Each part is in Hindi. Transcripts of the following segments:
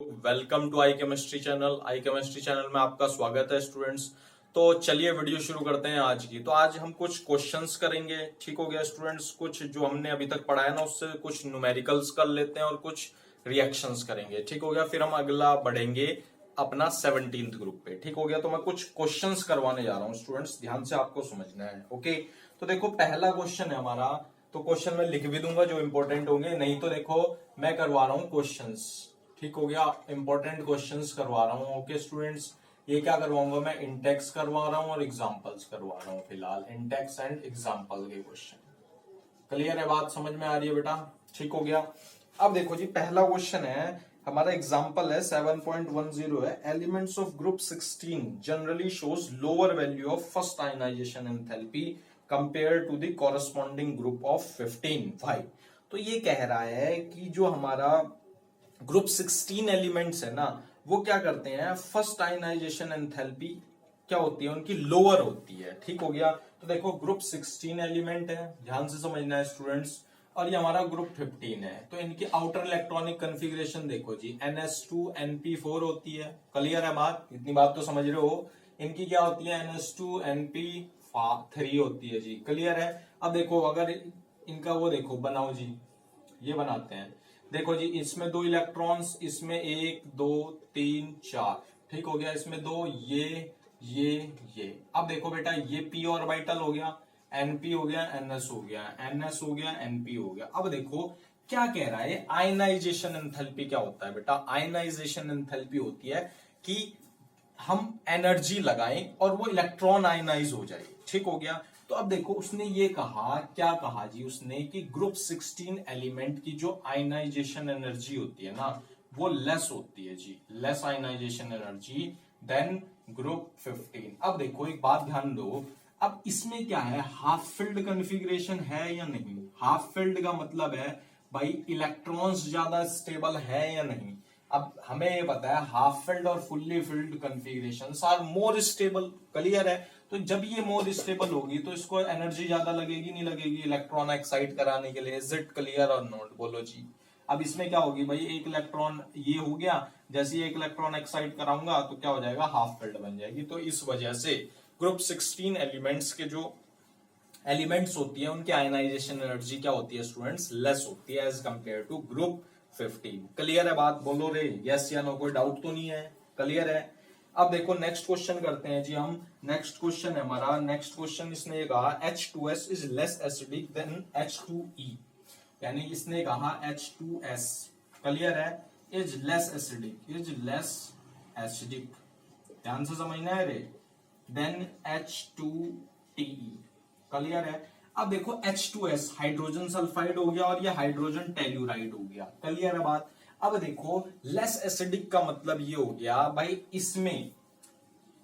Welcome to I chemistry channel में आपका स्वागत है स्टूडेंट्स। तो चलिए वीडियो शुरू करते हैं आज की। तो आज हम कुछ क्वेश्चंस करेंगे, ठीक हो गया स्टूडेंट्स। कुछ जो हमने अभी तक पढ़ा है ना उससे कुछ न्यूमेरिकल्स कर लेते हैं और कुछ रिएक्शंस करेंगे, ठीक हो गया। फिर हम अगला बढ़ेंगे अपना 17th ग्रुप पे, ठीक हो गया। तो मैं कुछ क्वेश्चंस करवाने जा रहा हूँ स्टूडेंट्स, ध्यान से आपको समझना है, ओके। तो देखो पहला क्वेश्चन है हमारा, तो क्वेश्चन मैं लिख भी दूंगा जो इंपॉर्टेंट होंगे, नहीं तो देखो मैं करवा रहा हूँ क्वेश्चंस, ठीक हो गया। इंपॉर्टेंट क्वेश्चंस करवा रहा हूँ, ओके स्टूडेंट्स। ये क्या करवाऊंगा मैं, इंटेक्स करवा रहा हूँ और एग्जांपल्स करवा रहा हूँ, फिलहाल इंटेक्स एंड एग्जांपल के क्वेश्चन। क्लियर है, बात समझ में आ रही है बेटा, ठीक हो गया। अब देखो जी, पहला क्वेश्चन है हमारा, एग्जांपल है 7.10 है। Elements of group 16 generally shows lower value of first ionisation enthalpy compare to the corresponding group of 15 5। तो ये कह रहा है कि जो हमारा ग्रुप 16 एलिमेंट्स है ना, वो क्या करते हैं, फर्स्ट आयनाइजेशन एंथैल्पी क्या होती है उनकी, लोअर होती है, ठीक हो गया। तो देखो ग्रुप 16 एलिमेंट है, ध्यान से समझना है स्टूडेंट्स, और ये हमारा ग्रुप 15 है। तो इनकी आउटर इलेक्ट्रॉनिक कन्फिग्रेशन देखो जी, NS2 NP4 होती है। क्लियर है बात, इतनी बात तो समझ रहे हो। इनकी क्या होती है, NS2 NP3 होती है जी, क्लियर है। अब देखो अगर इनका वो देखो बनाओ जी, ये बनाते हैं। देखो जी, इसमें 2 इलेक्ट्रॉन्स, इसमें 1 2 3 4, ठीक हो गया। इसमें 2, ये अब देखो बेटा, ये p ऑर्बिटल हो गया, np हो गया, ns हो गया, ns हो गया, np हो गया। अब देखो क्या कह रहा है, आयनाइजेशन एंथैल्पी क्या होता है बेटा, आयनाइजेशन एंथैल्पी होती है कि हम एनर्जी लगाएं और वो इलेक्ट्रॉन आयनाइज हो जाए, ठीक हो गया। तो अब देखो उसने ये कहा, क्या कहा जी उसने, कि ग्रुप 16 एलिमेंट की जो आयनाइजेशन एनर्जी होती है ना, वो लेस होती है जी, less ionization energy than group 15। अब देखो एक बात ध्यान दो, अब इसमें क्या है, हाफ फिल्ड कन्फिग्रेशन है या नहीं। हाफ फिल्ड का मतलब है भाई इलेक्ट्रॉन्स ज्यादा स्टेबल है या नहीं। अब हमें ये पता है हाफ फिल्ड और fully filled configurations are more stable, clear है। तो जब ये मोर स्टेबल होगी तो इसको एनर्जी ज्यादा लगेगी, नहीं लगेगी इलेक्ट्रॉन एक्साइट कराने के लिए। इज इट क्लियर और नॉट, बोलो जी। अब इसमें क्या होगी भाई, एक इलेक्ट्रॉन ये हो गया, जैसे एक इलेक्ट्रॉन एक्साइट कराऊंगा तो क्या हो जाएगा, हाफ फिल्ड बन जाएगी। तो इस वजह से ग्रुप 16 एलिमेंट्स के जो एलिमेंट्स होती है उनकी आयनाइजेशन एनर्जी क्या होती है स्टूडेंट्स, लेस होती है as compare to group 15। Clear है बात, बोलो रे यस या नो, कोई डाउट तो नहीं है, क्लियर है। अब देखो नेक्स्ट क्वेश्चन करते हैं जी हम। नेक्स्ट क्वेश्चन है हमारा, नेक्स्ट क्वेश्चन इसने कहा H2S is less acidic then H2E, यानी इसने कहा H2S, क्लियर है, is less acidic, is less acidic, ध्यान से समझना है रे, देन H2TE, क्लियर है। अब देखो H2S हाइड्रोजन सल्फाइड हो गया और ये हाइड्रोजन टेल्यूराइड हो गया, क्लियर है बात। अब देखो लेस एसिडिक का मतलब ये हो गया भाई, इसमें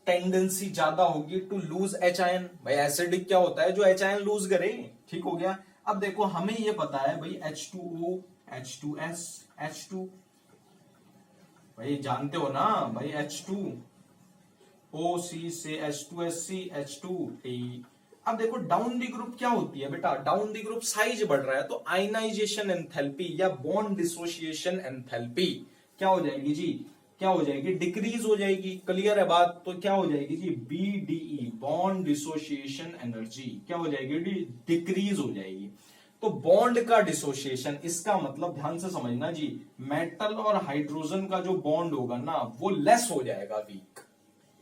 टेंडेंसी ज्यादा होगी टू लूज एच आयन। भाई एसिडिक क्या होता है, जो एच आयन लूज करे, ठीक हो गया। अब देखो हमें ये पता है भाई H2O H2S H2, भाई जानते हो ना भाई, H2OC से H2SC H2T। अब देखो डाउन दी ग्रुप क्या होती है बेटा, डाउन दी ग्रुप साइज बढ़ रहा है तो आयनाइजेशन एंथैल्पी या बॉन्ड डिसोसिएशन एंथैल्पी क्या हो जाएगी जी, क्या हो जाएगी, डिक्रीज हो जाएगी, क्लियर है बात। तो क्या हो जाएगी जी, BDE बॉन्ड डिसोसिएशन एनर्जी क्या हो जाएगी, डिक्रीज हो जाएगी। तो बॉन्ड का डिसोसिएशन, इसका मतलब ध्यान से समझना जी, मेटल और हाइड्रोजन का जो बॉन्ड होगा ना वो लेस हो जाएगा, वीक,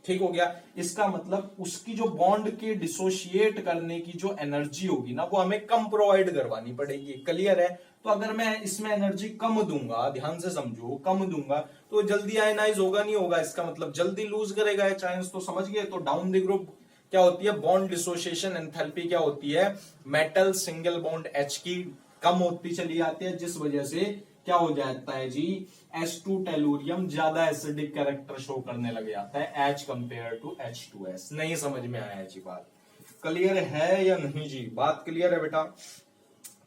ठीक हो गया। इसका मतलब उसकी जो बॉन्ड के डिसोशिएट करने की जो एनर्जी होगी ना वो हमें कम प्रोवाइड करवानी पड़ेगी, क्लियर है। तो अगर मैं इसमें एनर्जी कम दूंगा, ध्यान से समझो, कम दूंगा तो जल्दी आयनाइज होगा, नहीं होगा, इसका मतलब जल्दी लूज करेगा एच आयंस, तो समझ गए। तो डाउन द ग्रुप क्या होती है, बॉन्ड डिसोसिएशन एंथैल्पी क्या होती है, मेटल सिंगल बॉन्ड H की कम होती चली जाती है, जिस वजह से क्या हो जाता है जी, H2 टेलुरियम ज्यादा एसिडिक कैरेक्टर शो करने लग जाता है एज कंपेयर टू H2S। नहीं समझ में आया जी बात, क्लियर है या नहीं जी, बात क्लियर है बेटा,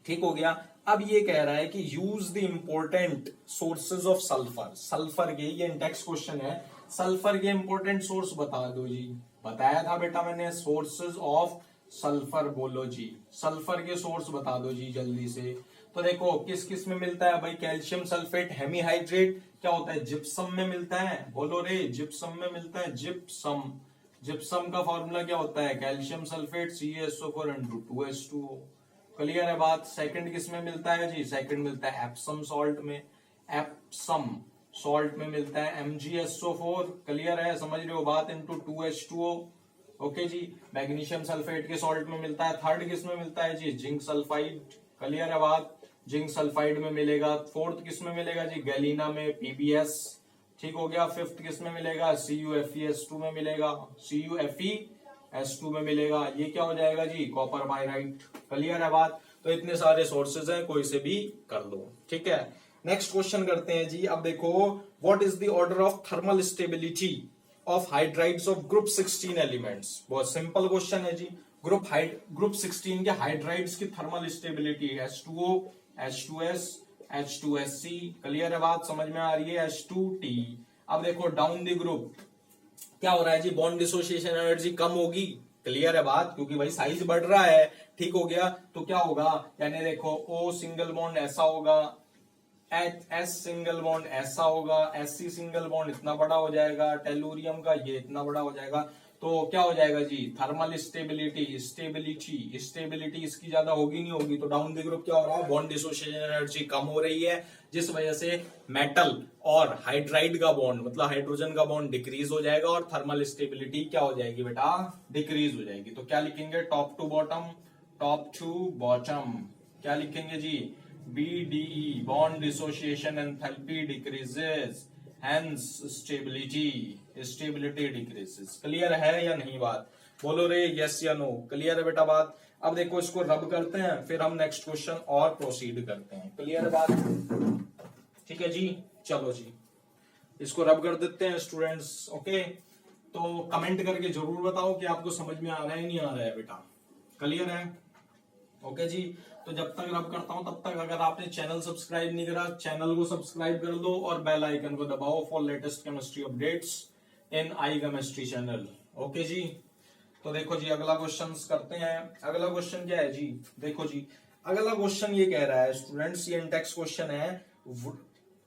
ठीक हो गया। अब ये कह रहा है कि use the important sources of sulphur, sulphur के, ये इंडेक्स क्वेश्चन है, सल्फर के इंपॉर्टेंट सोर्स बता दो जी। बताया था बेटा मैंने, सोर्सेज ऑफ सल्फर, बोलो जी, सल्फर के सोर्स बता दो जी जल्दी से। तो देखो किस किस में मिलता है भाई, कैल्शियम सल्फेट हेमीहाइड्रेट, क्या होता है, जिप्सम में मिलता है, बोलो रे, जिप्सम में मिलता है, जिप्सम। जिप्सम का फॉर्मूला क्या होता है, calcium sulphate CaSO4 × 2H2O। Clear है बात। सेकंड किस में मिलता है जी, सेकंड मिलता है एप्सम सॉल्ट में, एप्सम सॉल्ट में मिलता है MgSO4। क्लियर है, समझ रहे हो बात, × 2H2O। ओके जी। मैग्नीशियम सल्फेट के सॉल्ट में मिलता है। थर्ड किस में मिलता है जी, जिंक सल्फाइड। क्लियर है बात, जिंक सल्फाइड में मिलेगा। फोर्थ किस में मिलेगा जी, गैलीना में, PbS। ठीक हो गया। फिफ्थ किस में मिलेगा, CuFeS2 में मिलेगा, CuFeS2 में मिलेगा। ये क्या हो जाएगा जी, कॉपर पाइराइट। क्लियर है बात। तो इतने सारे सोर्सेज हैं, कोई से भी कर दो। ठीक है, नेक्स्ट क्वेश्चन करते हैं जी। अब देखो, what is the order of thermal stability of hydrides of group 16 elements. बहुत सिंपल क्वेश्चन है जी। ग्रुप 16 के हाइड्राइड्स की thermal stability H2O, H2S, H2SC। Clear है बात, समझ में आ रही है, H2T। अब देखो डाउन द ग्रुप क्या हो रहा है जी, बॉन्ड डिसोसिएशन एनर्जी कम होगी। क्लियर है बात, क्योंकि भाई साइज बढ़ रहा है। ठीक हो गया, तो क्या होगा, यानी देखो O सिंगल बॉन्ड ऐसा होगा, S सिंगल बॉन्ड ऐसा होगा, SC सिंगल बॉन्ड इतना बड़ा हो जाएगा, टेलुरियम का ये इतना बड़ा हो जाएगा। तो क्या हो जाएगा जी, थर्मल स्टेबिलिटी इसकी ज्यादा होगी नहीं होगी। तो डाउन द ग्रुप क्या हो रहा है, बॉन्ड डिसोसिएशन एनर्जी कम हो रही है, जिस वजह से मेटल और हाइड्राइड का बॉन्ड, मतलब हाइड्रोजन का बॉन्ड डिक्रीज हो जाएगा और थर्मल स्टेबिलिटी क्या हो जाएगी बेटा, डिक्रीज हो जाएगी। तो क्या लिखेंगे, टॉप टू बॉटम क्या लिखेंगे जी, BDE, bond dissociation enthalpy decreases, hence stability decreases. Clear है या नहीं बात, बोलो रे यस या नो। क्लियर है बेटा बात। अब देखो इसको रब करते हैं, फिर हम नेक्स्ट क्वेश्चन और प्रोसीड करते हैं। क्लियर है बात, ठीक है जी। चलो जी, इसको रब कर देते हैं स्टूडेंट्स। ओके, तो कमेंट करके जरूर बताओ कि आपको समझ में आ रहा है नहीं आ रहा है बेटा। क्लियर है, ओके जी। तो जब तक रब करता हूं तब तक अगर आपने चैनल सब्सक्राइब नहीं करा, चैनल को सब्सक्राइब कर दो और बेल आइकन को दबाओ for latest chemistry updates in iChemistry channel. Okay जी। तो देखो जी, अगला क्वेश्चन करते हैं। अगला क्वेश्चन क्या है जी, देखो जी, अगला क्वेश्चन ये कह रहा है स्टूडेंट्स, ये इंटेक्स क्वेश्चन है।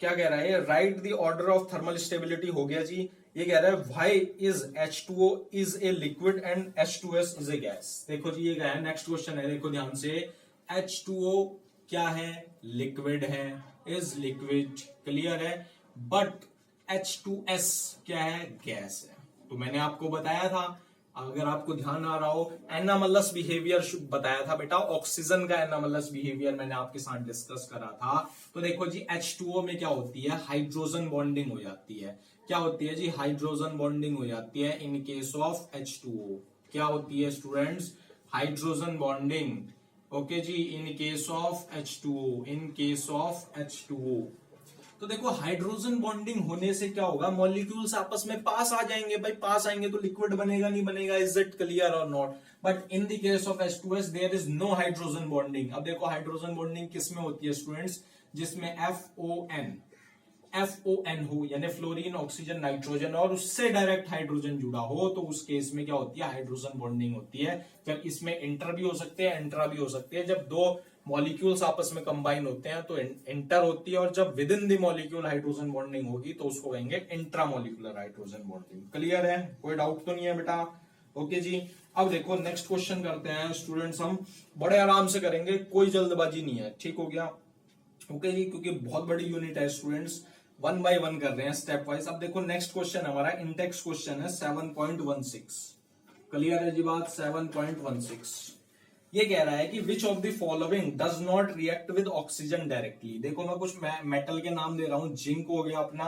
क्या कह रहा है, right the order of thermal stability हो गया जी। ये कह रहा है why is H2O is a liquid and H2S is a gas. देखो जी, ये क्या है, नेक्स्ट क्वेश्चन है, देखो ध्यान से। H2O क्या है, लिक्विड है, इज लिक्विड। क्लियर है, बट H2S क्या है, गैस है। तो मैंने आपको बताया था, अगर आपको ध्यान आ रहा हो, एनामलस बिहेवियर बताया था बेटा, ऑक्सीजन का एनामलस बिहेवियर मैंने आपके साथ डिस्कस करा था। तो देखो जी, H2O में क्या होती है, हाइड्रोजन बॉन्डिंग हो जाती है। क्या होती है जी, हाइड्रोजन बॉन्डिंग हो जाती है इन केस ऑफ H2O। क्या होती है स्टूडेंट्स, हाइड्रोजन बॉन्डिंग। ओके जी, in case of H2O, in case of H2O। तो देखो, हाइड्रोजन बॉन्डिंग होने से क्या होगा, मॉलिक्यूल्स आपस में पास आ जाएंगे। भाई पास आएंगे तो लिक्विड बनेगा नहीं बनेगा, इज इट क्लियर और not. But in the case of H2S there is no hydrogen bonding. अब देखो, हाइड्रोजन बॉन्डिंग किस में होती है स्टूडेंट्स, जिसमें FON हो, यानी फ्लोरीन ऑक्सीजन नाइट्रोजन, और उससे डायरेक्ट हाइड्रोजन जुड़ा हो, तो उस केस में क्या होती है, हाइड्रोजन बॉन्डिंग होती है। जब इसमें इंटर भी हो सकते हैं, इंट्रा भी हो सकते हैं। जब दो मॉलिक्यूल्स आपस में कंबाइन होते हैं तो इंटर होती है, और जब with in the molecule hydrogen bonding होगी तो उसको कहेंगे इंट्रामोलिकुलर हाइड्रोजन बॉन्डिंग। क्लियर है, कोई डाउट तो नहीं है बेटा। ओके जी। अब देखो नेक्स्ट क्वेश्चन करते हैं स्टूडेंट्स, हम बड़े आराम से करेंगे, कोई जल्दबाजी नहीं है। ठीक हो गया, ओके जी, क्योंकि बहुत बड़ी यूनिट है स्टूडेंट्स, 1 बाय 1 कर रहे हैं स्टेप वाइज। अब देखो नेक्स्ट क्वेश्चन हमारा इंटेक्स क्वेश्चन है 7.16। क्लियर है जी बात, 7.16। ये कह रहा है कि which of the following does not react with oxygen directly. देखो मैं कुछ मेटल के नाम दे रहा हूं, जिंक हो गया अपना,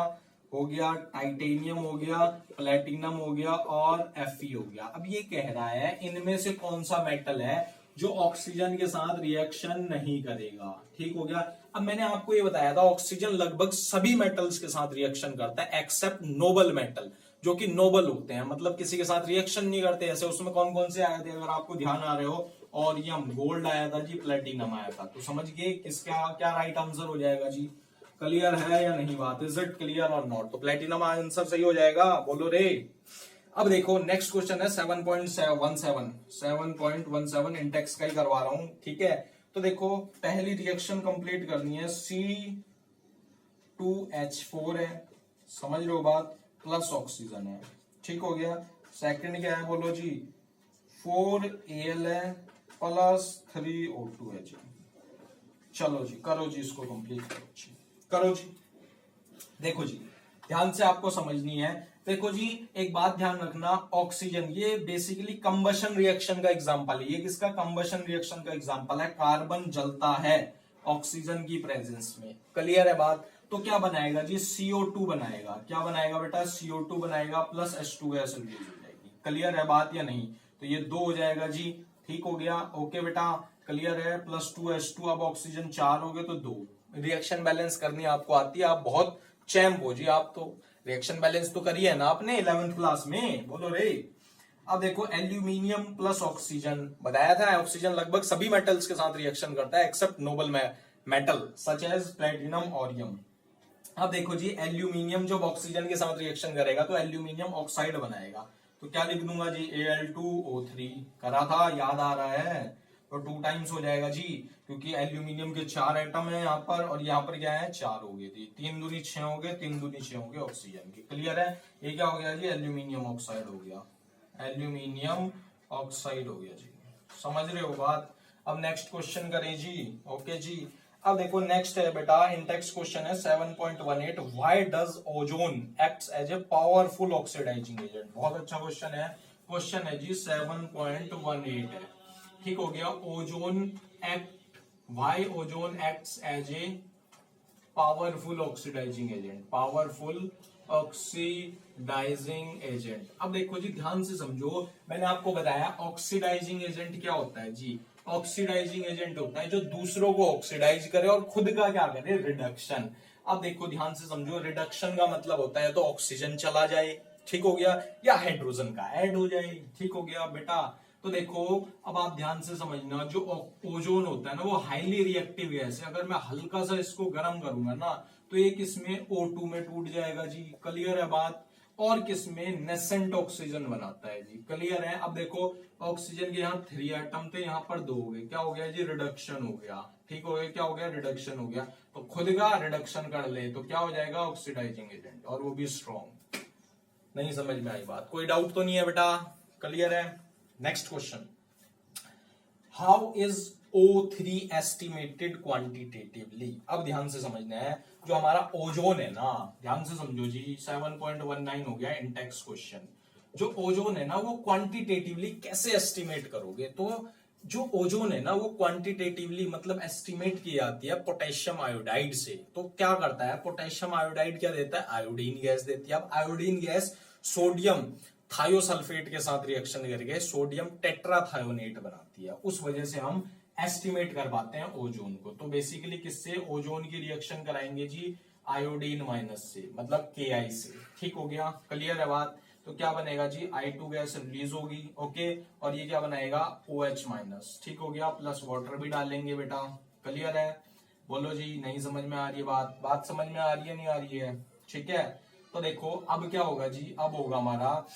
हो गया टाइटेनियम, हो गया प्लेटिनम, हो गया और Fe हो गया। अब ये कह रहा है इनमें से कौन सा मेटल है जो ऑक्सीजन के साथ रिएक्शन नहीं करेगा। ठीक हो गया। अब मैंने आपको ये बताया था, ऑक्सीजन लगभग सभी मेटल्स के साथ रिएक्शन करता है एक्सेप्ट नोबल मेटल, जो कि नोबल होते हैं, मतलब किसी के साथ रिएक्शन नहीं करते। ऐसे उसमें कौन कौन से आए थे, अगर आपको ध्यान आ रहे हो, ऑरियम, गोल्ड आया था जी, प्लेटिनम आया था। तो समझ गए किसका क्या राइट आंसर हो जाएगा जी। क्लियर है या नहीं बात, इज इट क्लियर और नॉट। तो प्लेटिनम आंसर सही हो जाएगा, बोलो रे। अब देखो नेक्स्ट क्वेश्चन है 7.17 इंटेक्स का ही करवा रहा हूं। ठीक है, तो देखो पहली रिएक्शन कंप्लीट करनी है, C2 H2H4 है, समझ रहे हो बात, प्लस ऑक्सीजन है, ठीक हो गया। सेकंड क्या है बोलो जी, 4Al है प्लस 3O2 है जी। चलो जी करो जी, इसको कंप्लीट करो जी, करो जी। देखो जी ध्यान से आपको समझनी है। देखो जी एक बात ध्यान रखना, ऑक्सीजन ये बेसिकली कंबशन रिएक्शन का एग्जांपल है। ये किसका कंबशन रिएक्शन का एग्जांपल है, कार्बन जलता है ऑक्सीजन की प्रेजेंस में, क्लियर है बात। तो क्या बनाएगा जी, CO2 बनाएगा, क्या बनाएगा बेटा, CO2 बनाएगा प्लस H2 गैस रिलीज हो जाएगी, क्लियर है बात या नहीं। तो ये 2 हो जाएगा जी, ठीक हो गया, ओके बेटा, क्लियर है, प्लस 2H2, अब ऑक्सीजन 4 हो गए तो 2। रिएक्शन बैलेंस करनी आपको आती है, आप बहुत चैंप हो जी, आप तो रिएक्शन बैलेंस तो करी है ना आपने 11th क्लास में, बोलो रे। अब देखो एल्यूमिनियम प्लस ऑक्सीजन बताया था, ऑक्सीजन लगभग सभी मेटल्स के साथ रिएक्शन करता है except noble metal such as platinum aurum. अब देखो जी एल्यूमिनियम जब ऑक्सीजन के साथ रिएक्शन करेगा तो एल्यूमिनियम ऑक्साइड बनाएगा, तो क्या लिख दूंगा जी, Al2O3, करा था याद आ रहा है, तो 2 टाइम्स हो जाएगा जी, क्योंकि एल्यूमिनियम के 4 एटम है यहाँ पर, और यहाँ पर क्या है 4 हो गए थी, 3 दूनी 6 हो गए, 3 दूनी 6 हो गए ऑक्सीजन की, क्लियर है। ये क्या हो गया जी, एल्यूमिनियम ऑक्साइड हो गया, एल्यूमिनियम ऑक्साइड हो गया जी, समझ रहे हो बात। अब नेक्स्ट क्वेश्चन करें जी, ओके जी। अब देखो नेक्स्ट है बेटा, इन टेक्स्ट क्वेश्चन है 7.18, why does ozone acts as a powerful oxidising agent. बहुत अच्छा क्वेश्चन है, क्वेश्चन है जी 7.18 है, ठीक हो गया। Ozone act, why ozone acts as a powerful oxidising agent, powerful oxidising agent. अब देखो जी ध्यान से समझो, मैंने आपको बताया ऑक्सीडाइजिंग एजेंट क्या होता है जी, ऑक्सीडाइजिंग एजेंट होता है जो दूसरों को ऑक्सीडाइज करे और खुद का क्या करे, रिडक्शन। अब देखो ध्यान से समझो, रिडक्शन का मतलब होता है तो ऑक्सीजन चला जाए, ठीक हो गया, या हाइड्रोजन का ऐड हो जाए, ठीक हो गया बेटा। तो देखो अब आप ध्यान से समझना, जो ओजोन होता है ना वो हाईली रिएक्टिव गैस है, अगर मैं हल्का सा इसको गर्म करूंगा ना तो ये किसमें, O2 में टूट जाएगा जी, क्लियर है बात। और किसमें, नेसेंट ऑक्सीजन बनाता है जी, क्लियर है। अब देखो ऑक्सीजन के यहाँ 3 एटम थे, यहाँ पर 2 हो गए, क्या हो गया जी, रिडक्शन हो गया, ठीक हो गया, क्या हो गया, रिडक्शन हो गया। तो खुद का रिडक्शन कर ले तो क्या हो जाएगा, ऑक्सीडाइजिंग एजेंट, और वो भी स्ट्रॉन्ग। नहीं समझ में आई बात, कोई डाउट तो नहीं है बेटा, क्लियर है। Next question, how is O3 estimated quantitatively. अब ध्यान से समझना है, जो हमारा ओजोन है ना, ध्यान से समझो जी, 7.19 हो गया इंटेक्स क्वेश्चन। जो ओजोन है ना वो क्वांटिटेटिवली कैसे एस्टिमेट करोगे, तो जो ओजोन है ना वो क्वांटिटेटिवली मतलब एस्टिमेट की जाती है पोटेशियम आयोडाइड से। तो क्या करता है, पोटेशियम आयोडाइड क्या देता है, आयोडीन गैस देती है। अब आयोडीन गैस सोडियम थायोसल्फेट के साथ रिएक्शन करके सोडियम टेट्राथायोनेट बनाती है, उस वजह से हम एस्टिमेट कर पाते हैं ओजोन को। तो बेसिकली किससे ओजोन की रिएक्शन कराएंगे जी, आयोडीन माइनस से, मतलब Ki से, ठीक हो गया, क्लियर है बात। तो क्या बनेगा जी, I2 गैस रिलीज होगी, ओके, और ये क्या बनाएगा, OH माइनस, ठीक हो गया, प्लस वाटर भी डालेंगे बेटा, क्लियर है। बोलो जी नहीं समझ में आ रही है बात, बात समझ में आ रही है नहीं आ रही है, ठीक है। तो देखो अब क्या होगा जी, अब होगा हमारा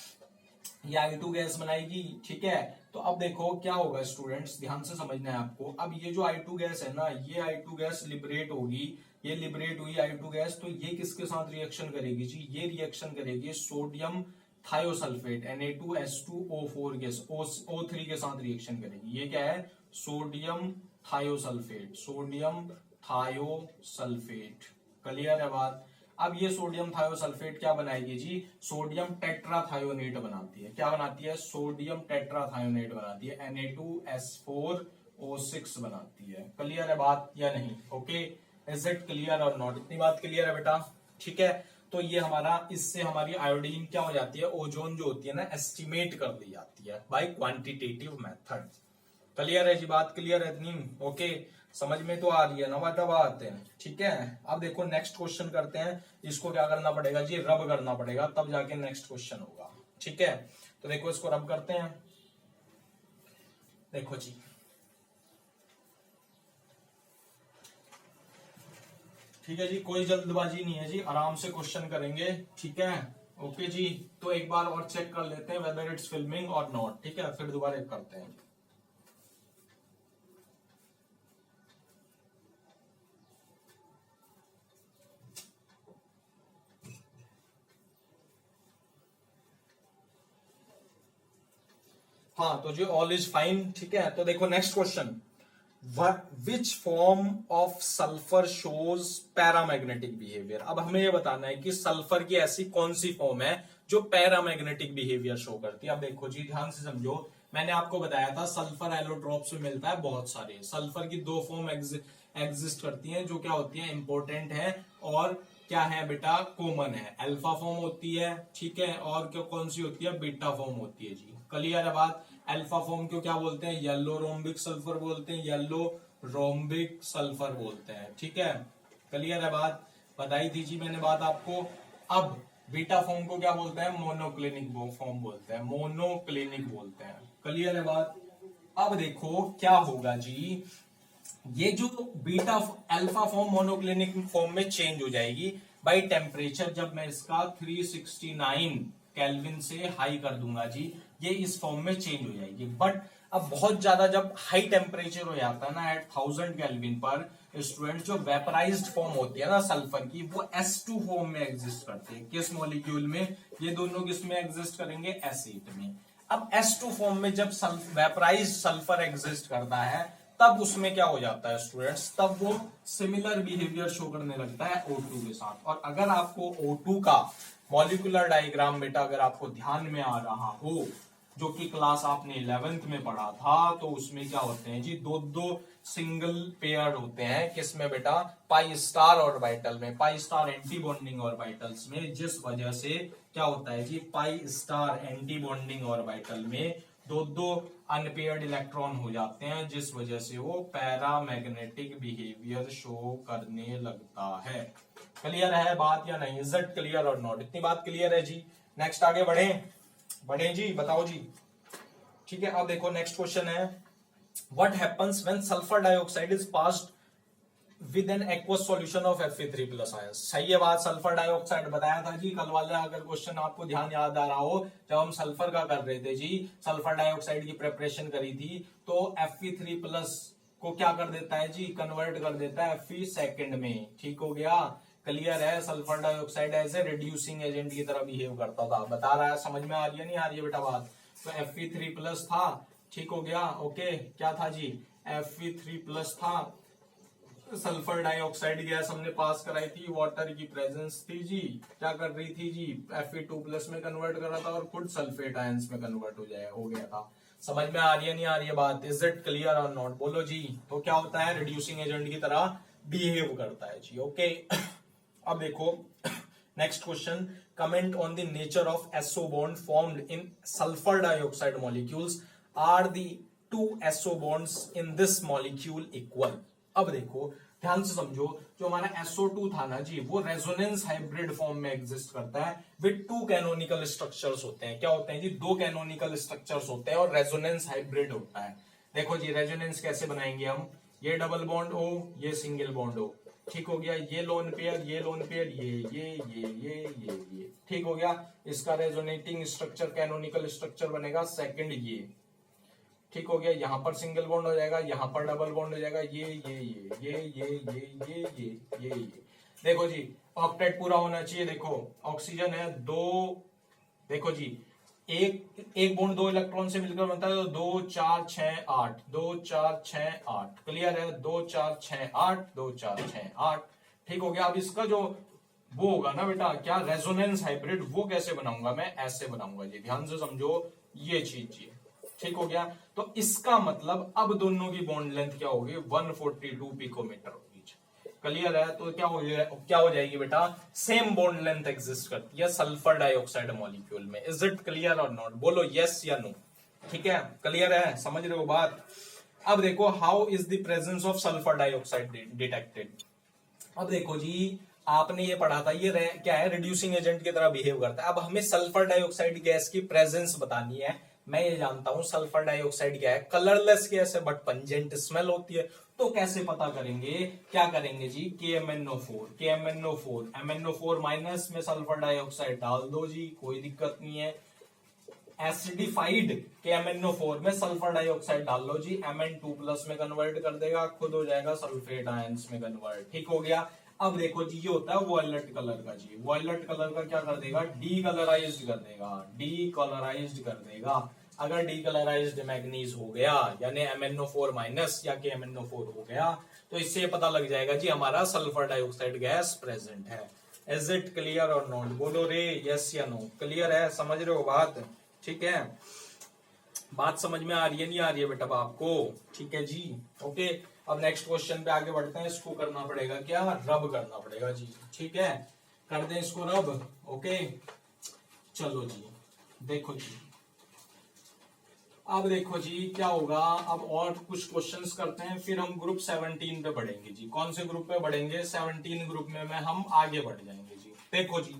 ये I2 गैस बनाएगी, ठीक है। तो अब देखो क्या होगा स्टूडेंट्स, ध्यान से समझना है आपको। अब ये जो I2 गैस है ना, ये I2 गैस लिबरेट होगी, ये लिबरेट हुई I2 गैस, तो ये किसके साथ रिएक्शन करेगी जी, ये रिएक्शन करेगी sodium thiosulphate Na2S2O4 gas O3 के साथ रिएक्शन करेगी। ये क्या है, sodium thiosulphate, sodium thiosulphate, clear है बात। अब ये सोडियम थायोसल्फेट क्या बनाएगी जी, सोडियम टेट्राथायोनेट बनाती है, क्या बनाती है, सोडियम टेट्राथायोनेट बनाती है, Na2S4O6 बनाती है, क्लियर है बात या नहीं, ओके, इज इट क्लियर और नॉट, इतनी बात क्लियर है बेटा, ठीक है। तो ये हमारा, इससे हमारी आयोडीन क्या हो जाती है, ओजोन जो होती है ना, एस्टिमेट कर ली जाती है बाय क्वांटिटेटिव मेथड, क्लियर है जी बात, क्लियर है इतनी, ओके, समझ में तो आ रही है ना बात है, ठीक है। अब देखो नेक्स्ट क्वेश्चन करते हैं, इसको क्या करना पड़ेगा जी, रब करना पड़ेगा, तब जाके नेक्स्ट क्वेश्चन होगा, ठीक है। तो देखो इसको रब करते हैं, देखो जी, ठीक है जी, कोई जल्दबाजी नहीं है जी, आराम से क्वेश्चन करेंगे, ठीक है, ओके जी। तो एक बार और चेक कर लेते हैं वेदर इट्स फिल्मिंग और नॉट, ठीक है, फिर दोबारा करते हैं। हाँ, तो जी ऑल इज फाइन, ठीक है। तो देखो next question, which form of sulphur shows paramagnetic behaviour. अब हमें ये बताना है कि सल्फर की ऐसी कौन सी फॉर्म है जो पैरामैग्नेटिक बिहेवियर शो करती है। अब देखो जी ध्यान से समझो, मैंने आपको बताया था सल्फर एलोट्रॉप्स में मिलता है बहुत सारे। सल्फर की दो फॉर्म एग्जिस्ट करती हैं जो क्या होती है, इंपॉर्टेंट है और क्या है बेटा, कॉमन है। अल्फा फॉर्म होती है, ठीक है, और क्या कौन सी होती है, बीटा फॉर्म होती है जी। क्लियर है बात। अल्फा फॉर्म को क्या बोलते हैं, येलो रोम्बिक सल्फर बोलते हैं, येलो रोम्बिक सल्फर बोलते हैं, ठीक है। क्लियर है बात, बताई थी जी मैंने बात आपको। अब बीटा फॉर्म को क्या बोलते हैं, मोनोक्लिनिक फॉर्म बोलते हैं, मोनोक्लिनिक बोलते हैं। क्लियर है बात। अब देखो क्या होगा जी, ये जो beta alpha form monoclinic form में चेंज हो जाएगी बाय टेम्परेचर। जब मैं इसका 369 केल्विन से हाई कर दूंगा जी, ये इस फॉर्म में चेंज हो जाएगी। बट अब बहुत ज्यादा जब हाई टेम्परेचर हो जाता है ना, एट 1000 केल्विन पर स्टूडेंट, जो वेपराइज्ड फॉर्म होती है ना सल्फर की, वो S2 फॉर्म में एग्जिस्ट करती है। किस मॉलिक्यूल में, ये दोनों किस में एग्जिस्ट करेंगे, एसिड में। अब S2 फॉर्म में जब वेपराइज्ड सल्फर एग्जिस्ट करता है, तब उसमें क्या हो जाता है स्टूडेंट्स, तब वो सिमिलर बिहेवियर शो करने लगता है O2 के साथ। और अगर आपको O2 का मॉलिक्यूलर डायग्राम बेटा अगर आपको ध्यान में आ रहा हो, जो कि क्लास आपने 11th में पढ़ा था, तो उसमें क्या होते हैं जी, दो दो सिंगल पेयर होते हैं। किसमें बेटा, पाई स्टार ऑर्बिटल में, pi star anti bonding orbitals में, जिस वजह से क्या होता है जी, pi star anti bonding orbital में दो दो अनपेयर्ड इलेक्ट्रॉन हो जाते हैं, जिस वजह से वो पैरामैग्नेटिक बिहेवियर शो करने लगता है। क्लियर है बात या नहीं, इज इट क्लियर और नॉट, इतनी बात क्लियर है जी। नेक्स्ट आगे बढ़े जी, बताओ जी, ठीक है। अब देखो नेक्स्ट क्वेश्चन है, what happens when sulphur dioxide is passed with an aqueous solution of Fe3+ ions. सही है बात, सल्फर डाइऑक्साइड बताया था जी कल वाला, अगर क्वेश्चन आपको ध्यान याद आ रहा हो, जब हम सल्फर का कर रहे थे जी, सल्फर डाइऑक्साइड की प्रिपरेशन करी थी, तो Fe3+ को क्या कर देता है जी, कन्वर्ट कर देता है Fe सेकंड में, ठीक हो गया। क्लियर है, sulphur dioxide as a reducing agent की तरह बिहेव करता था। बता रहा है, समझ में आ रही है नहीं आ रही है बेटा बात। तो Fe3+ था, ठीक हो गया, ओके। क्या था जी, Fe3+ था, सल्फर डाइऑक्साइड गैस हमने पास कराई थी, वाटर की प्रेजेंस थी जी, क्या कर रही थी जी, Fe2+ में कन्वर्ट कर रहा था और खुद सल्फेट आयंस में कन्वर्ट हो गया था। समझ में आ रही है नहीं आ रही है बात, इज इट क्लियर और नॉट, बोलो जी। तो क्या होता है, रिड्यूसिंग एजेंट की तरह बिहेव करता है जी, ओके। अब देखो next question, comment on the nature of SO bond formed in sulphur dioxide molecules, are the two SO bonds in this molecule equal. अब देखो ध्यान से समझो, जो हमारा SO2 था ना जी, वो रेजोनेंस हाइब्रिड फॉर्म में एग्जिस्ट करता है विद टू कैनोनिकल स्ट्रक्चर्स होते हैं। क्या होते हैं जी, दो कैनोनिकल स्ट्रक्चर्स होते हैं और रेजोनेंस हाइब्रिड होता है। देखो जी रेजोनेंस कैसे बनाएंगे हम, ये डबल बॉन्ड हो, ये सिंगल बॉन्ड हो, ठीक हो गया, ये लोन पेयर, ये लोन पेयर, ये, ठीक हो गया। इसका रेजोनेटिंग स्ट्रक्चर, कैनोनिकल स्ट्रक्चर बनेगा सेकंड, ये ठीक हो गया। यहां पर सिंगल बॉन्ड हो जाएगा, यहां पर डबल बॉन्ड हो जाएगा, ये। देखो जी ऑक्टेट पूरा होना चाहिए। देखो ऑक्सीजन है दो, देखो जी एक बॉन्ड दो इलेक्ट्रॉन से मिलकर बनता है, तो 2 4 6 8, 2 4 6 8, क्लियर है, 2 4 6 8, 2 4 6 8, ठीक हो गया। अब इसका जो वो होगा ना बेटा, क्या रेजोनेंस हाइब्रिड, वो कैसे बनाऊंगा मैं, ऐसे बनाऊंगा जी, ध्यान से समझो ये चीज जी, ठीक हो गया। तो इसका मतलब अब दोनों की बॉन्ड लेंथ क्या होगी, 142 पिकोमीटर होगी। क्लियर है, तो क्या हो जाएगी बेटा, सेम बॉन्ड लेंथ एग्जिस्ट करती है सल्फर डाइऑक्साइड मॉलिक्यूल में। इज इट क्लियर और नॉट, बोलो यस या नो, ठीक है। क्लियर है, समझ रहे हो बात। अब देखो how is the presence of sulphur dioxide detected. अब देखो जी आपने ये पढ़ा था, ये क्या है, रिड्यूसिंग एजेंट की तरह बिहेव करता है। अब हमें सल्फर डाइऑक्साइड गैस की प्रेजेंस बतानी है। मैं ये जानता हूं सल्फर डाइऑक्साइड क्या है, कलरलेस गैस है बट पंजेंट स्मेल होती है। तो कैसे पता करेंगे, क्या करेंगे जी, KMnO4 MnO4 माइनस में सल्फर डाइऑक्साइड डाल दो जी, कोई दिक्कत नहीं है। एसिडिफाइड KMnO4 में सल्फर डाइऑक्साइड डाल लो जी, Mn2+ में कन्वर्ट कर देगा, खुद हो जाएगा सल्फेट आयंस में कन्वर्ट, ठीक हो गया। अब देखो जी ये होता है वॉयलेट कलर का जी, वॉयलेट कलर का क्या कर देगा, डीकलराइज्ड कर देगा, डीकलराइज्ड कर देगा। अगर डीकलराइज्ड मैग्नीज हो गया यानी MnO4 माइनस या कि MnO4 हो गया तो इससे ये पता लग जाएगा जी हमारा सल्फर डाइऑक्साइड गैस प्रेजेंट है। इज इट क्लियर और नॉट? बोलो रे यस या नो। क्लियर है? समझ रहे हो बात? ठीक है, बात समझ में आ रही है नहीं आ रही है बेटा आपको? ठीक है जी, ओके। अब नेक्स्ट क्वेश्चन पे आगे बढ़ते हैं। इसको करना पड़ेगा क्या? रब करना पड़ेगा जी। ठीक है, कर दें इसको रब। ओके चलो जी, देखो जी, अब देखो जी क्या होगा। अब और कुछ क्वेश्चंस करते हैं, फिर हम ग्रुप 17 पे बढ़ेंगे जी। कौन से ग्रुप पे बढ़ेंगे? 17 ग्रुप में हम आगे बढ़ जाएंगे जी। देखो जी,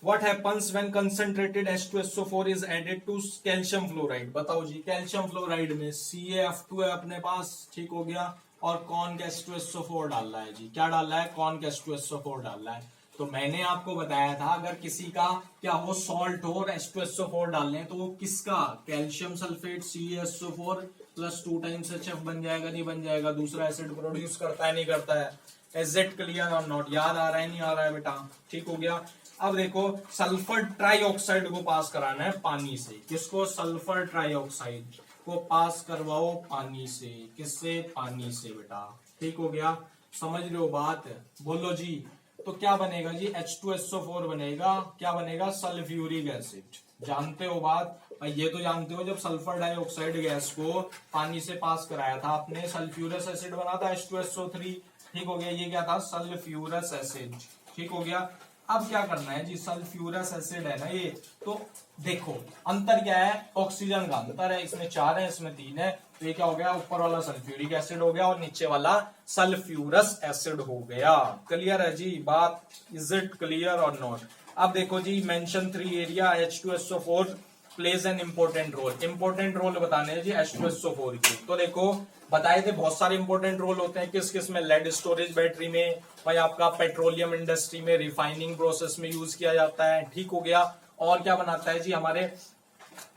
What happens when concentrated H2SO4 is added to calcium fluoride? बताओ जी, कैल्शियम फ्लोराइड में CaF2 है अपने पास, ठीक हो गया, और कौन का H2SO4 डाल रहा है जी? क्या डाल रहा है? कौन का H2SO4 डाल रहा है? तो मैंने आपको बताया था अगर किसी का क्या हो सॉल्ट हो और H2SO4 डालने तो वो किसका? Calcium sulphate CaSO4 plus 2 times HF बन जाएगा, नहीं बन जाएगा? दूसरा एसिड प्रोड्यूस करता है, नहीं करता है? इज इट क्लियर और नॉट? याद आ रहा है नहीं आ रहा है बेटा? ठीक हो गया। अब देखो, सल्फर ट्राइऑक्साइड को पास कराना है पानी से। किसको? सल्फर ट्राइऑक्साइड को पास करवाओ पानी से। किससे? पानी से बेटा। ठीक हो गया, समझ रहे हो बात? बोलो जी। तो क्या बनेगा जी? H2SO4 बनेगा। क्या बनेगा? Sulphuric acid. जानते हो बात? ये तो जानते हो, जब सल्फर डाइऑक्साइड गैस को पानी से पास कराया था आपने, सल्फ्यूरस एसिड बना था H2SO3। ठीक हो गया, ये क्या था? Sulphurous acid. ठीक हो गया। अब क्या करना है जी? सल्फ्यूरस एसिड है ना ये, तो देखो अंतर क्या है? ऑक्सीजन का अंतर है, इसमें 4 है इसमें 3 है, तो ये क्या हो गया? ऊपर वाला सल्फ्यूरिक एसिड हो गया और नीचे वाला सल्फ्यूरस एसिड हो गया। क्लियर है जी बात? इज इट क्लियर और नॉट? अब देखो जी, mention 3 area H2SO4 plays an important role. Important role बताने हैं जी H2SO4 की। तो देखो बताए थे बहुत सारे इंपॉर्टेंट रोल होते हैं। किस किस में? लेड स्टोरेज बैटरी में, भाई आपका पेट्रोलियम इंडस्ट्री में, रिफाइनिंग प्रोसेस में यूज किया जाता है। ठीक हो गया। और क्या बनाता है जी? हमारे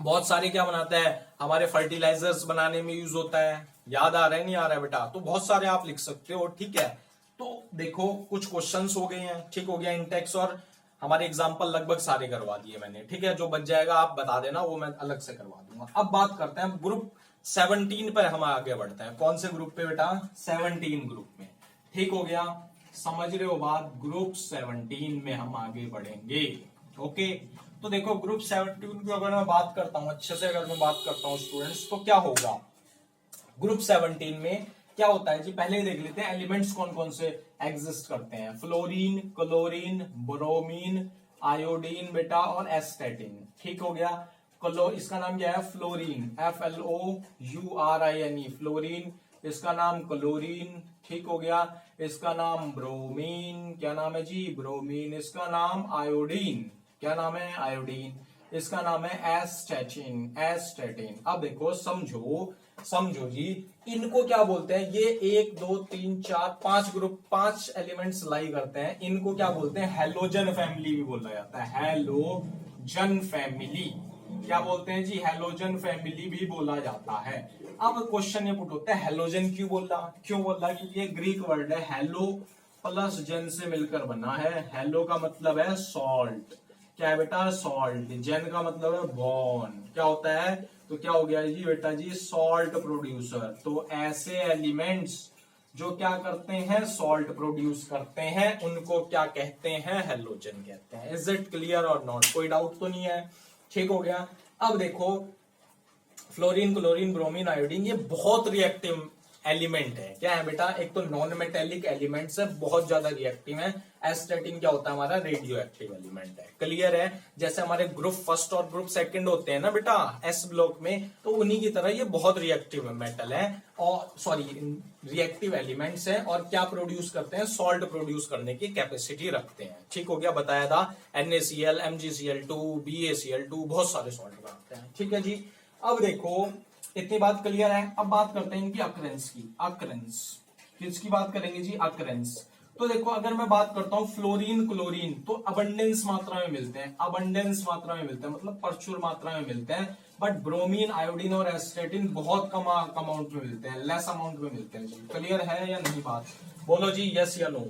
बहुत सारे क्या बनाता है? हमारे फर्टिलाइजर्स बनाने में यूज होता है। याद आ रहा है नहीं आ रहा है बेटा? तो बहुत सारे आप लिख सकते हो। ठीक है, तो देखो कुछ क्वेश्चंस हो गए हैं। ठीक हो गया, इंटेक्स और हमारे एग्जाम्पल लगभग सारे करवा दिए मैंने। ठीक है, जो बच जाएगा आप बता देना, वो मैं अलग से करवा दूंगा। अब बात करते हैं ग्रुप 17 पर, हम आगे बढ़ते हैं। कौन से ग्रुप पे बेटा? 17 ग्रुप में। ठीक हो गया, समझ रहे हो बात? ग्रुप 17 में हम आगे बढ़ेंगे। ओके, तो देखो ग्रुप 17 की अगर मैं बात करता हूं अच्छे से, अगर मैं बात करता हूं स्टूडेंट्स, तो क्या होगा ग्रुप 17 में? क्या होता है जी? पहले ही देख लेते हैं एलिमेंट्स कौन कौन से एग्जिस्ट करते हैं। फ्लोरीन, क्लोरीन, ब्रोमीन, आयोडीन बेटा और एस्टेटिन। ठीक हो गया। इसका नाम क्या है? Fluorine, FLOURINE, fluorine. इसका नाम क्लोरीन। ठीक हो गया। इसका नाम ब्रोमीन। क्या नाम है जी? ब्रोमीन। इसका नाम आयोडीन। क्या नाम है? आयोडीन। इसका नाम है एस्टेटिन। एस्टेटिन। अब देखो समझो, समझो जी, इनको क्या बोलते हैं? ये 1 2 3 4 5 ग्रुप, 5 एलिमेंट्स लाई करते हैं। इनको क्या बोलते हैं? हैलोजन फैमिली भी बोला जाता है। Halogen family. क्या बोलते हैं जी? हैलोजन फैमिली भी बोला जाता है। अब क्वेश्चन ये पुट होता है, हैलोजन क्यों बोल रहा? क्यों बोल रहा? क्योंकि ये ग्रीक वर्ड है, हेलो प्लस जन से मिलकर बना है। हेलो का मतलब है सॉल्ट। क्या है बेटा? सॉल्ट। जेन का मतलब है बॉन्ड। क्या होता है? तो क्या हो गया जी बेटा जी? Salt producer. तो ऐसे एलिमेंट्स जो क्या करते हैं? सॉल्ट प्रोड्यूस करते हैं, उनको क्या कहते हैं? हैलोजन कहते हैं। इज इट क्लियर और नॉट? कोई डाउट तो नहीं है? ठीक हो गया। अब देखो, फ्लोरीन, क्लोरीन, ब्रोमीन, आयोडीन, ये बहुत रिएक्टिव एलिमेंट है। क्या है बेटा? एक तो नॉन मेटेलिक एलिमेंट्स है, बहुत ज्यादा रिएक्टिव है। एस्टेटिन क्या होता है? हमारा रेडियो एक्टिव एलिमेंट है। क्लियर है? जैसे हमारे ग्रुप फर्स्ट और ग्रुप सेकंड होते हैं ना बेटा एस ब्लॉक में, तो उन्हीं की तरह ये बहुत रिएक्टिव मेटल है, और सॉरी रिएक्टिव एलिमेंट्स है। और क्या प्रोड्यूस करते हैं? सॉल्ट प्रोड्यूस करने की कैपेसिटी रखते हैं। ठीक हो गया, बताया था। NaCl, MgCl2, BaCl2, बहुत सारे सॉल्ट बनाते हैं। ठीक है जी। अब देखो इतनी बात क्लियर है। अब बात करते हैं इनकी अकरेंस की। अकरेंस किसकी बात करेंगे जी? अकरेंस। तो देखो अगर मैं बात करता हूं फ्लोरीन, क्लोरीन, तो अबंडेंस मात्रा में मिलते हैं। अबंडेंस मात्रा में मिलते हैं मतलब प्रचुर मात्रा में मिलते हैं। बट ब्रोमीन, आयोडीन और एस्टेटिन बहुत कम अमाउंट में मिलते हैं, लेस अमाउंट में मिलते हैं जी। क्लियर है या नहीं बात? बोलो जी यस या नो।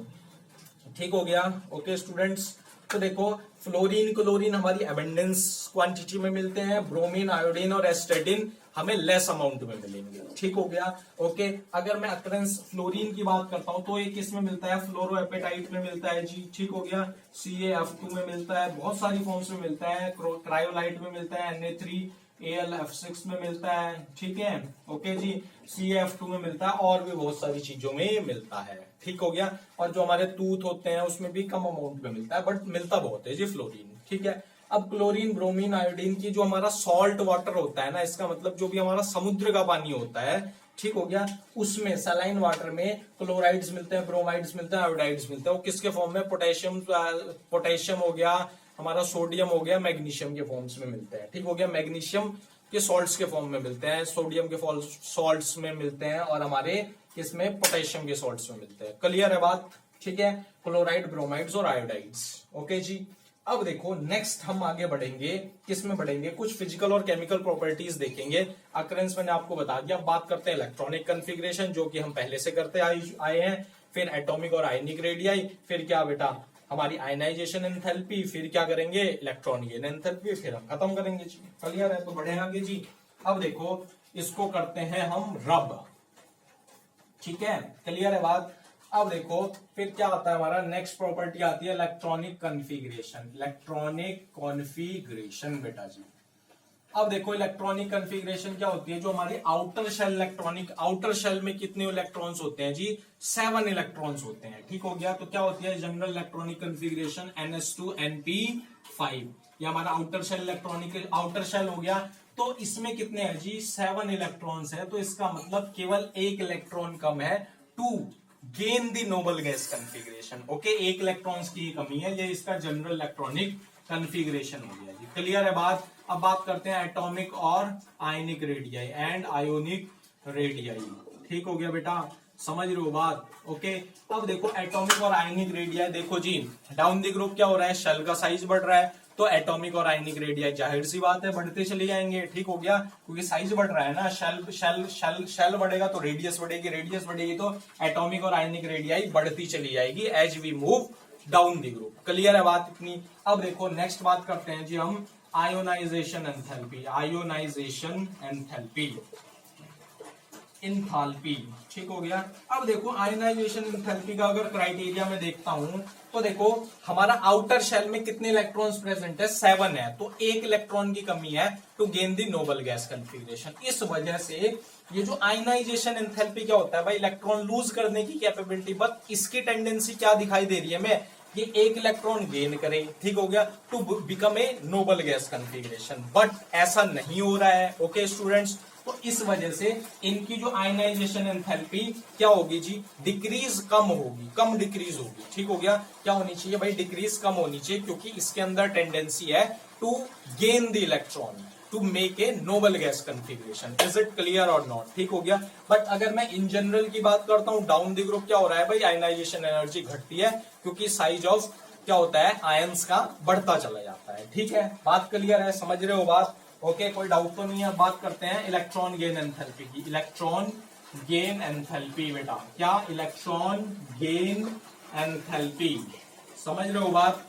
ठीक हो गया। ओके स्टूडेंट्स, तो देखो फ्लोरीन क्लोरीन हमारी एबंडेंस क्वांटिटी में मिलते हैं, ब्रोमीन आयोडीन और एस्टेटिन हमें लेस अमाउंट में मिलेंगे। ठीक हो गया। ओके, अगर मैं अकरेंस फ्लोरीन की बात करता हूं तो ये किस में मिलता है, फ्लोरोएपेटाइट में मिलता है जी। ठीक हो गया। CaF2 में मिलता है, बहुत सारी फॉर्म्स में मिलता है, क्रायोलाइट में मिलता है, Na3AlF6 में मिलता है। ठीक है। ओके जी, CaF2 में मिलता है और भी बहुत सारी चीजों में मिलता है। ठीक हो गया। और जो हमारे टूथ होते हैं उसमें भी कम अमाउंट में मिलता है, बट मिलता बहुत है जी फ्लोरीन। ठीक है। अब क्लोरीन ब्रोमीन आयोडीन की जो हमारा सॉल्ट वाटर होता है ना, इसका मतलब जो भी हमारा समुद्र का पानी होता है, ठीक हो गया, उसमें सलाइन वाटर में क्लोराइड्स मिलते हैं, ब्रोमाइड्स मिलते हैं, आयोडाइड्स मिलते हैं। वो किसके फॉर्म में, पोटेशियम हो गया, हमारा सोडियम हो गया, मैग्नीशियम के फॉर्म्स में मिलते हैं। ठीक हो गया। मैग्नीशियम के सॉल्ट्स के फॉर्म में मिलते हैं, सोडियम के सॉल्ट्स में मिलते हैं, और हमारे किसमें, पोटेशियम के सॉल्ट्स में मिलते हैं। क्लियर है बात। ठीक है। क्लोराइड, ब्रोमाइड्स और आयोडाइड्स। ओके जी। अब देखो नेक्स्ट हम आगे बढ़ेंगे, किसमें बढ़ेंगे, कुछ फिजिकल और केमिकल प्रॉपर्टीज देखेंगे। अकरेंस मैंने आपको बता दिया। बात करते हैं इलेक्ट्रॉनिक कन्फिग्रेशन, जो कि हम पहले से करते आए हैं, फिर एटॉमिक और आयनिक रेडियाई, फिर क्या बेटा हमारी आयनाइजेशन एंथैल्पी, फिर क्या करेंगे, इलेक्ट्रॉन गेन एंथैल्पी, फिर हम खत्म करेंगे जी। क्लियर है। तो बढ़े आगे जी। अब देखो इसको करते हैं हम रब। ठीक है। क्लियर है बात। अब देखो फिर क्या आता है हमारा, नेक्स्ट प्रॉपर्टी आती है इलेक्ट्रॉनिक कॉन्फ़िगरेशन। इलेक्ट्रॉनिक कॉन्फ़िगरेशन बेटा जी। अब देखो इलेक्ट्रॉनिक कॉन्फ़िगरेशन क्या होती है, जो हमारी outer shell electronic, outer shell में कितने इलेक्ट्रॉन्स होते हैं जी, 7 इलेक्ट्रॉन्स होते हैं। ठीक हो गया। तो क्या होती है general electronic configuration, NS2 NP5। ये हमारा outer shell electronic, outer shell हो गया। तो इसमें कितने हैं जी, 7 इलेक्ट्रॉन्स है। तो इसका मतलब केवल एक इलेक्ट्रॉन कम है to gain the noble gas configuration. Okay, एक इलेक्ट्रॉन्स की कमी है, ये इसका जनरल इलेक्ट्रॉनिक कॉन्फ़िगरेशन हो गया जी। क्लियर है बात। अब बात करते हैं एटॉमिक और ionic radii and ionic radii. ठीक हो गया बेटा, समझ रहे हो बात। ओके, अब देखो एटॉमिक और आयनिक रेडियाई, देखो जी डाउन द ग्रुप क्या हो रहा है, शेल का साइज बढ़ रहा है, तो एटॉमिक और आयनिक रेडियाई जाहिर सी बात है बढ़ते चले जाएंगे। ठीक हो गया, क्योंकि साइज बढ़ रहा है ना, शेल बढ़ेगा तो रेडियस बढ़ेगी, रेडियस बढ़ेगी तो एटॉमिक और आयनिक रेडियाई बढ़ती चली जाएगी as we move down the group. Clear है बात इतनी। अब देखो नेक्स्ट बात करते हैं जी हम ionisation enthalpy, ionisation enthalpy, enthalpy. ठीक हो गया। अब देखो आयोनाइजेशन एंथैल्पी का अगर क्राइटेरिया में देखता हूं तो देखो हमारा आउटर शेल में कितने इलेक्ट्रॉन्स प्रेजेंट है, 7 है, तो एक इलेक्ट्रॉन की कमी है to gain the noble gas configuration. इस वजह से ये जो आयोनाइजेशन एंथैल्पी क्या होता है भाई, इलेक्ट्रॉन लूज करने की कैपेबिलिटी, बट इसकी टेंडेंसी क्या दिखाई दे रही है हमें, ये एक इलेक्ट्रॉन गेन करे। ठीक हो गया, to become a noble gas configuration, but ऐसा नहीं हो रहा है। ओके स्टूडेंट्स, तो इस वजह से इनकी जो आयनाइजेशन एंथैल्पी क्या होगी जी, डिक्रीज कम होगी, कम डिक्रीज होगी। ठीक हो गया, क्या होनी चाहिए भाई, डिक्रीज कम होनी चाहिए, क्योंकि इसके अंदर टेंडेंसी है to gain the electron to make a noble gas configuration. Is it clear और नॉट। ठीक हो गया। बट अगर मैं इन जनरल की बात करता हूं, डाउन द ग्रुप क्या हो रहा है भाई, आयनाइजेशन एनर्जी घटती है, क्योंकि साइज ऑफ क्या होता है, आयंस का बढ़ता चला जाता है। ठीक है, बात क्लियर है, समझ रहे हो बात। ओके, कोई डाउट तो नहीं है। बात करते हैं इलेक्ट्रॉन गेन एंथैल्पी की। इलेक्ट्रॉन गेन एंथैल्पी बेटा, क्या, इलेक्ट्रॉन गेन एंथैल्पी, समझ रहे हो बात।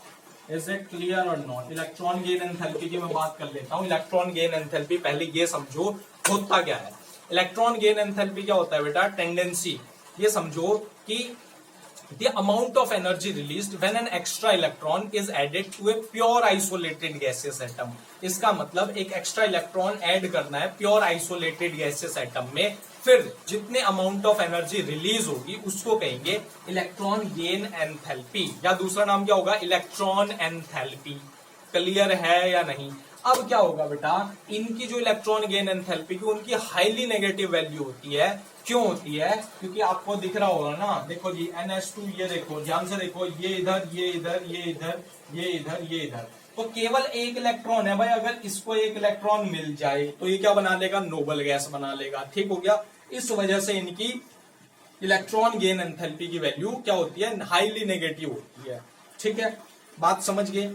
इज इट क्लियर और नॉट। इलेक्ट्रॉन गेन एंथैल्पी की मैं बात कर लेता हूं। इलेक्ट्रॉन गेन एंथैल्पी पहले ये समझो होता क्या है। इलेक्ट्रॉन गेन एंथैल्पी क्या होता है बेटा, टेंडेंसी, ये समझो कि the amount of energy released when an extra electron is added to a pure isolated gaseous atom। इसका मतलब एक एक्स्ट्रा इलेक्ट्रॉन ऐड करना है प्योर आइसोलेटेड गैसियस एटम में, फिर जितने अमाउंट ऑफ एनर्जी रिलीज होगी उसको कहेंगे इलेक्ट्रॉन गेन एंथैल्पी, या दूसरा नाम क्या होगा, इलेक्ट्रॉन एंथैल्पी। क्लियर है या नहीं। अब क्या होगा बेटा, इनकी जो इलेक्ट्रॉन गेन एंथैल्पी की उनकी हाईली नेगेटिव वैल्यू होती है। क्यों होती है, क्योंकि आपको दिख रहा होगा ना, देखो जी NS2, ये देखो ध्यान से देखो, ये इधर, ये इधर, ये इधर, ये इधर, ये इधर, तो केवल एक इलेक्ट्रॉन है भाई। अगर इसको एक इलेक्ट्रॉन मिल जाए तो ये क्या बना लेगा, नोबल गैस बना लेगा। ठीक हो गया। इस वजह से इनकी इलेक्ट्रॉन गेन एंथैल्पी की वैल्यू क्या होती है, हाईली नेगेटिव होती है। ठीक है, बात समझ गए।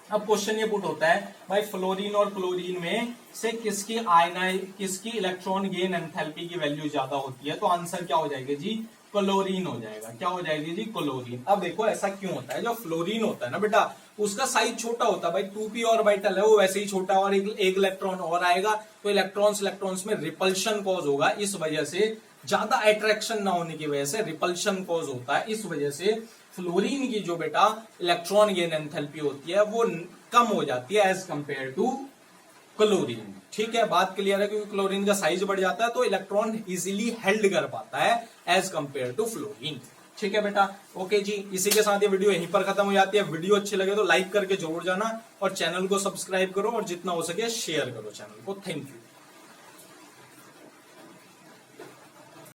अब क्वेश्चन ये पुट होता है भाई, फ्लोरीन और क्लोरीन में से किसकी इलेक्ट्रॉन गेन एंथैल्पी की वैल्यू ज्यादा होती है, तो आंसर क्या हो जाएगा जी, क्लोरीन हो जाएगा। क्या हो जाएगी जी, क्लोरीन। अब देखो ऐसा क्यों होता है, जो फ्लोरीन होता है ना बेटा, उसका साइज छोटा होता है भाई, 2p ऑर्बिटल है वो वैसे ही छोटा, और एक इलेक्ट्रॉन और आएगा तो इलेक्ट्रॉन्स में रिपल्शन कॉज होगा, इस वजह से ज्यादा अट्रैक्शन ना होने की वजह से रिपल्शन कॉज होता है। इस वजह से फ्लोरीन की जो बेटा इलेक्ट्रॉन गेन एंथैल्पी होती है वो कम हो जाती है एज कंपेयर टू क्लोरीन। ठीक है, बात क्लियर है, क्योंकि क्लोरीन का साइज बढ़ जाता है तो इलेक्ट्रॉन इजीली हेल्ड कर पाता है एज कंपेयर टू फ्लोरीन। ठीक है बेटा, ओके जी, इसी के साथ ये वीडियो यहीं पर खत्म हो जाती है। वीडियो अच्छी लगे तो लाइक करके जरूर जाना और चैनल को सब्सक्राइब करो और जितना हो सके शेयर करो चैनल को। Thank you.